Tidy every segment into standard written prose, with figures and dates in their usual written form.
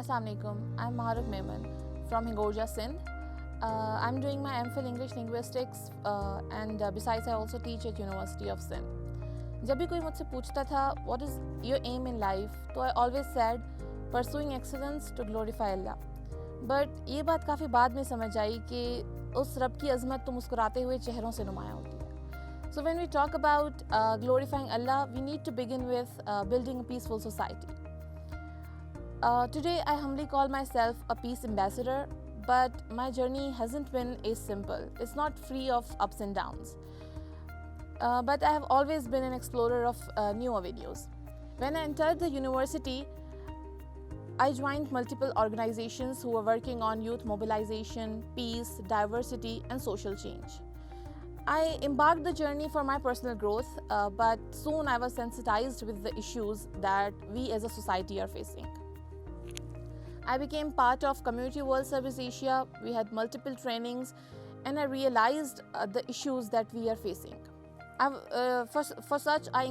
Assalamu alaikum. I'm Maharuk Memon from Hingorja, Sindh. I'm doing my MPhil English Linguistics and besides I also teach at University of Sindh. जब भी कोई मुझसे पूछता था what is your aim in life, तो I always said pursuing excellence to glorify Allah. But ये बात काफ़ी बाद में समझ आई कि उस रब की अज़मत तो मुस्कुराते हुए चेहरों से नुमाया होती है. So when we talk about glorifying Allah, we need to begin with building a peaceful society. Today I humbly call myself a peace ambassador, but my journey hasn't been as simple. It's not free of ups and downs. But I have always been an explorer of new avenues. When I entered the university, I joined multiple organizations who were working on youth mobilization, peace, diversity, and social change. I embarked the journey for my personal growth, but soon I was sensitized with the issues that we as a society are facing. I became part of Community World Service Asia. We had multiple trainings, and I realized the issues that we are facing. For such, I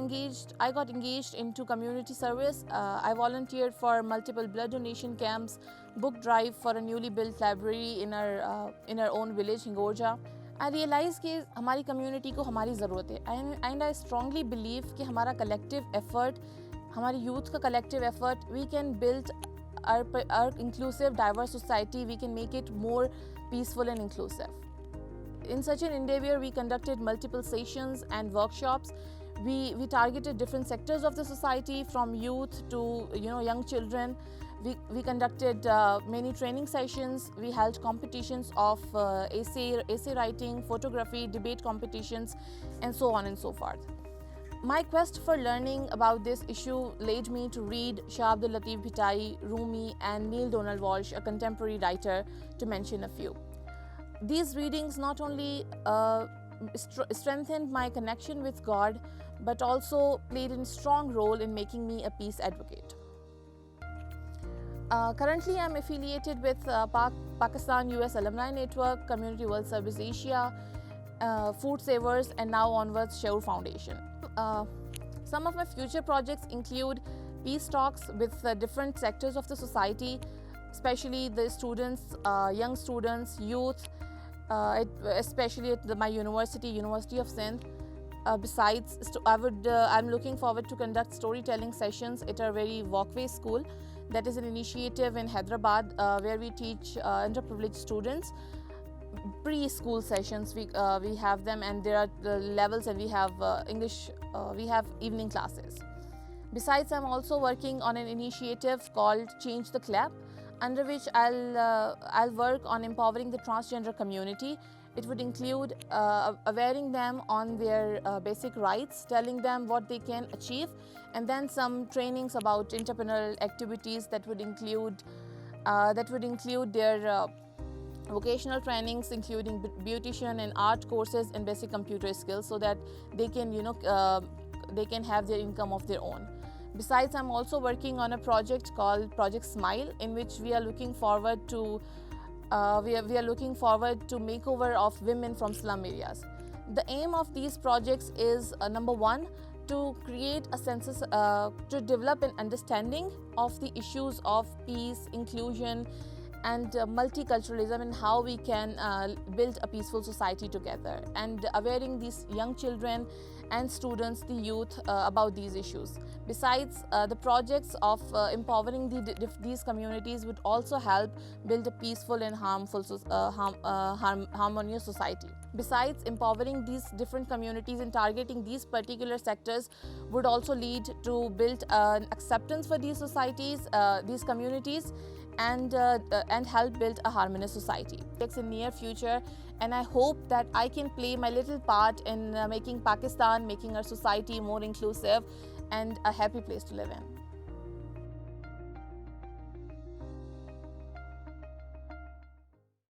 got engaged into community service. I volunteered for multiple blood donation camps, book drive for a newly built library in our own village, Hingorja. I realized कि हमारी community को हमारी ज़रूरत है, and I strongly believe कि हमारा collective effort, हमारी youth का collective effort, we can build our inclusive, diverse society. We can make it more peaceful and inclusive. In such an endeavor, we conducted multiple sessions and workshops. We targeted different sectors of the society, from youth to young children. We conducted many training sessions. We held competitions of essay writing, photography, debate competitions, and so on and so forth. My quest for learning about this issue led me to read Shah Abdul Latif Bhitai, Rumi, and Neil Donald Walsh, a contemporary writer, to mention a few. These readings not only strengthened my connection with God, but also played a strong role in making me a peace advocate. Currently, I'm affiliated with Pakistan US Alumni Network, Community World Service Asia, Food Savers, and now onwards Shaur Foundation. Some of my future projects include peace talks with different sectors of the society, especially the students, young students, youth, especially at my University of Sindh. Besides, I'm looking forward to conduct storytelling sessions at our very Walkway School. That is an initiative in Hyderabad where we teach underprivileged students. Preschool sessions, we have them, and there are the levels, and we have English, we have evening classes. Besides, I'm also working on an initiative called Change the Clap, under which I'll work on empowering the transgender community. It would include awareing them on their basic rights, telling them what they can achieve, and then some trainings about entrepreneurial activities that would include their vocational trainings, including beautician and art courses and basic computer skills, so that they can they can have their income of their own. Besides, I'm also working on a project called Project Smile, in which we are looking forward to makeover of women from slum areas. The aim of these projects is number one, to create a census, to develop an understanding of the issues of peace, inclusion, and multiculturalism, and how we can build a peaceful society together, and awareing these young children and students, the youth, about these issues. Besides, the projects of empowering these communities would also help build a peaceful and harmonious society. Besides, empowering these different communities and targeting these particular sectors would also lead to build an acceptance for these societies, these communities, and help build a harmonious society. It's in near future, and I hope that I can play my little part in making Pakistan, making our society more inclusive and a happy place to live in.